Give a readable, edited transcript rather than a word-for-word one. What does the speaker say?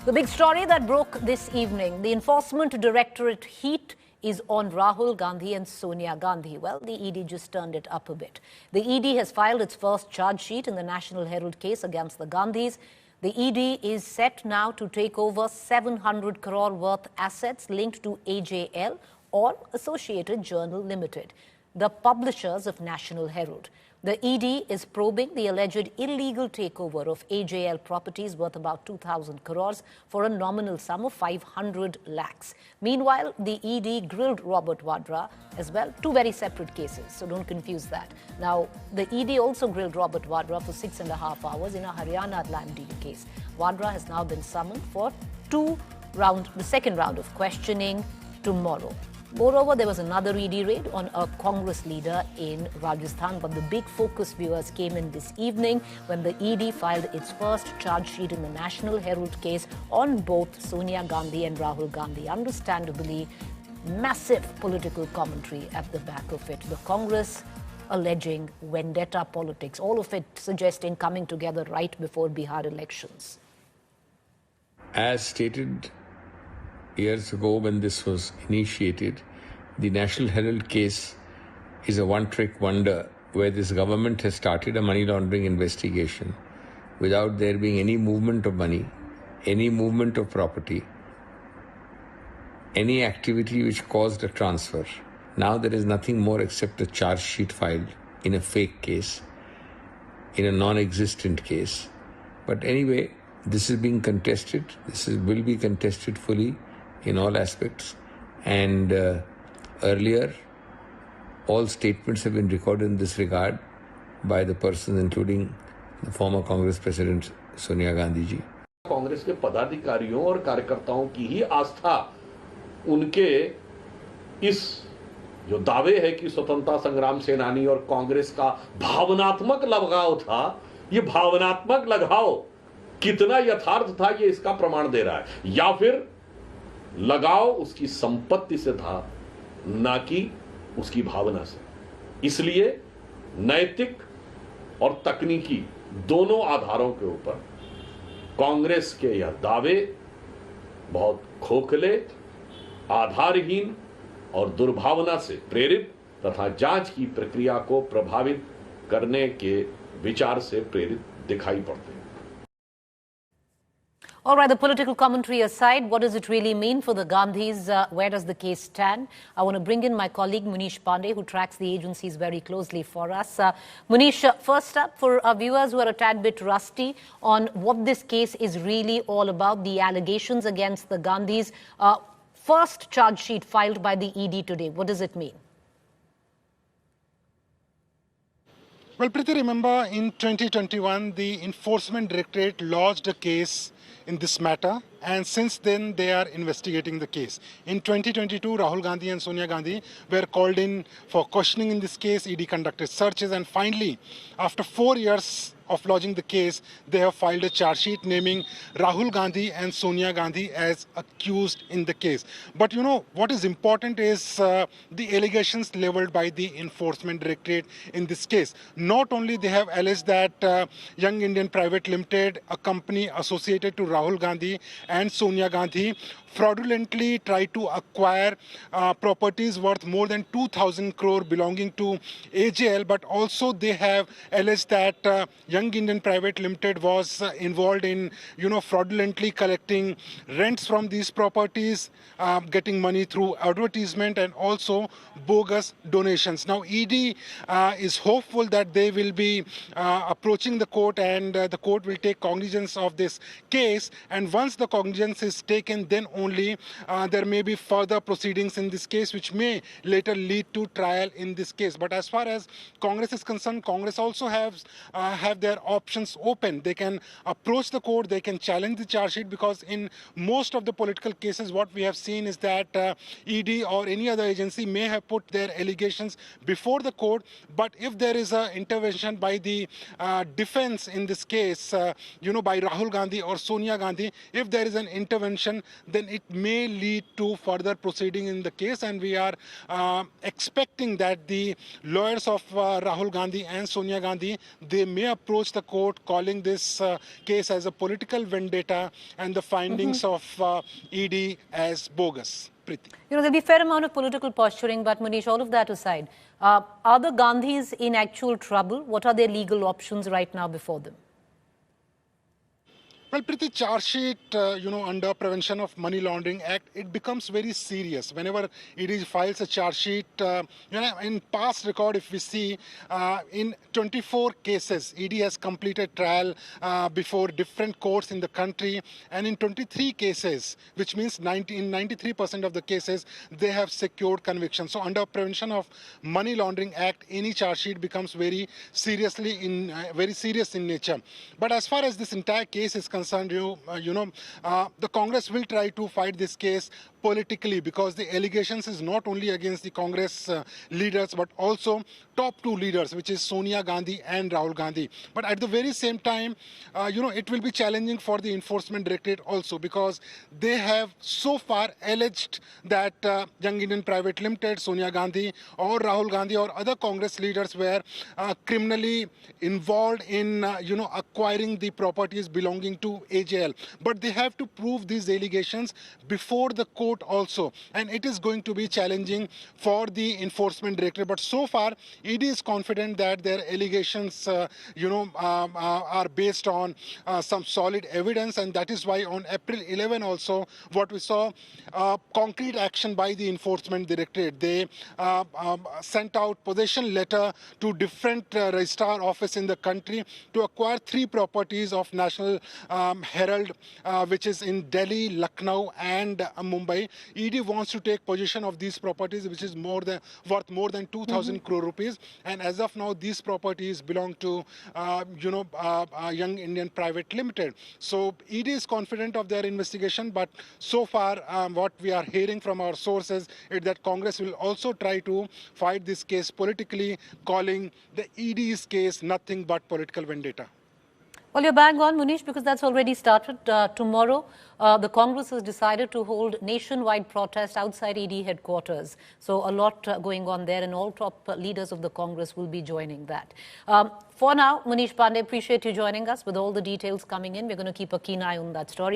The big story that broke this evening, the Enforcement Directorate heat is on Rahul Gandhi and Sonia Gandhi. Well, the ED just turned it up a bit. The ED has filed its first charge sheet in the National Herald case against the Gandhis. The ED is set now to take over 700 crore worth assets linked to AJL or Associated Journal Limited, the publishers of National Herald. The ED is probing the alleged illegal takeover of AJL properties worth about 2,000 crores for a nominal sum of 500 lakhs. Meanwhile, the ED grilled Robert Vadra as well, two very separate cases, so don't confuse that. Now, the ED also grilled Robert Vadra for 6.5 hours in a Haryana land deal case. Vadra has now been summoned for the second round of questioning tomorrow. Moreover, there was another ED raid on a Congress leader in Rajasthan, but the big focus, viewers, came in this evening when the ED filed its first charge sheet in the National Herald case on both Sonia Gandhi and Rahul Gandhi. Understandably, massive political commentary at the back of it. The Congress alleging vendetta politics, all of it suggesting coming together right before Bihar elections. As stated years ago when this was initiated, the National Herald case is a one-trick wonder where this government has started a money laundering investigation without there being any movement of money, any movement of property, any activity which caused a transfer. Now there is nothing more except a charge sheet filed in a fake case, in a non-existent case. But anyway, this is being contested. Will be contested fully in all aspects, and earlier all statements have been recorded in this regard by the persons including the former Congress President Sonia Gandhi ji. Congress के पदाधिकारियों और कार्यकर्ताओं की ही आस्था उनके इस जो दावे है कि स्वतंत्रता संग्राम सेनानी और कांग्रेस का भावनात्मक लगाव था, ये भावनात्मक लगाव कितना यथार्थ था ये इसका प्रमाण दे रहा है, या फिर लगाव उसकी संपत्ति से था ना कि उसकी भावना से। इसलिए नैतिक और तकनीकी दोनों आधारों के ऊपर कांग्रेस के यह दावे बहुत खोखले, आधारहीन और दुर्भावना से प्रेरित तथा जांच की प्रक्रिया को प्रभावित करने के विचार से प्रेरित दिखाई पड़ते हैं। All right, the political commentary aside, what does it really mean for the Gandhis? Where does the case stand? I want to bring in my colleague Munish Pandey, who tracks the agencies very closely for us. Munish, first up, for our viewers who are a tad bit rusty on what this case is really all about, the allegations against the Gandhis. First charge sheet filed by the ED today. What does it mean? Well, Preeti, remember in 2021, the Enforcement Directorate lodged a case in this matter, and since then they are investigating the case. In 2022, Rahul Gandhi and Sonia Gandhi were called in for questioning in this case. ED conducted searches, and finally, after 4 years of lodging the case, they have filed a charge sheet naming Rahul Gandhi and Sonia Gandhi as accused in the case. But you know, what is important is the allegations leveled by the Enforcement Directorate in this case. Not only they have alleged that Young Indian Private Limited, a company associated to Rahul Gandhi and Sonia Gandhi, fraudulently tried to acquire properties worth more than 2,000 crore belonging to AJL, but also they have alleged that Young Indian Private Limited was involved in, fraudulently collecting rents from these properties, getting money through advertisement and also bogus donations. Now, ED is hopeful that they will be approaching the court, and the court will take cognizance of this case. And once the cognizance is taken, then only there may be further proceedings in this case, which may later lead to trial in this case. But as far as Congress is concerned, Congress also have their options open. They can approach the court, they can challenge the charge sheet, because in most of the political cases, what we have seen is that ED or any other agency may have put their allegations before the court. But if there is an intervention by the defense in this case, by Rahul Gandhi or Sonia Gandhi, if there is an intervention, then it may lead to further proceeding in the case. And we are expecting that the lawyers of Rahul Gandhi and Sonia Gandhi, they may approach approached the court calling this case as a political vendetta and the findings of ED as bogus. Preeti. You know, there'll be a fair amount of political posturing, but Manish, all of that aside, are the Gandhis in actual trouble? What are their legal options right now before them? Well, Preeti, charge sheet, under Prevention of Money Laundering Act, it becomes very serious. Whenever ED files a charge sheet, in past record, if we see, in 24 cases, ED has completed trial before different courts in the country. And in 23 cases, which means in 93% of the cases, they have secured conviction. So under Prevention of Money Laundering Act, any charge sheet becomes very serious in nature. But as far as this entire case is concerned, the Congress will try to fight this case politically, because the allegations is not only against the Congress leaders but also top two leaders, which is Sonia Gandhi and Rahul Gandhi. But at the very same time, it will be challenging for the Enforcement Directorate also, because they have so far alleged that Young Indian Private Limited, Sonia Gandhi or Rahul Gandhi or other Congress leaders were criminally involved in acquiring the properties belonging to AJL. But they have to prove these allegations before the court also, and it is going to be challenging for the Enforcement Directorate. But so far, ED is confident that their allegations, are based on some solid evidence, and that is why on April 11 also, what we saw, concrete action by the Enforcement Directorate. They sent out possession letter to different registrar office in the country to acquire 3 properties of National Herald, which is in Delhi, Lucknow, and Mumbai. ED wants to take possession of these properties, which is worth more than 2,000 crore rupees. And as of now, these properties belong to, Young Indian Private Limited. So ED is confident of their investigation, but so far, what we are hearing from our sources is that Congress will also try to fight this case politically, calling the ED's case nothing but political vendetta. Well, you're bang on, Munish, because that's already started. Tomorrow, the Congress has decided to hold nationwide protest outside ED headquarters. So a lot going on there, and all top leaders of the Congress will be joining that. For now, Munish Pandey, appreciate you joining us with all the details coming in. We're going to keep a keen eye on that story.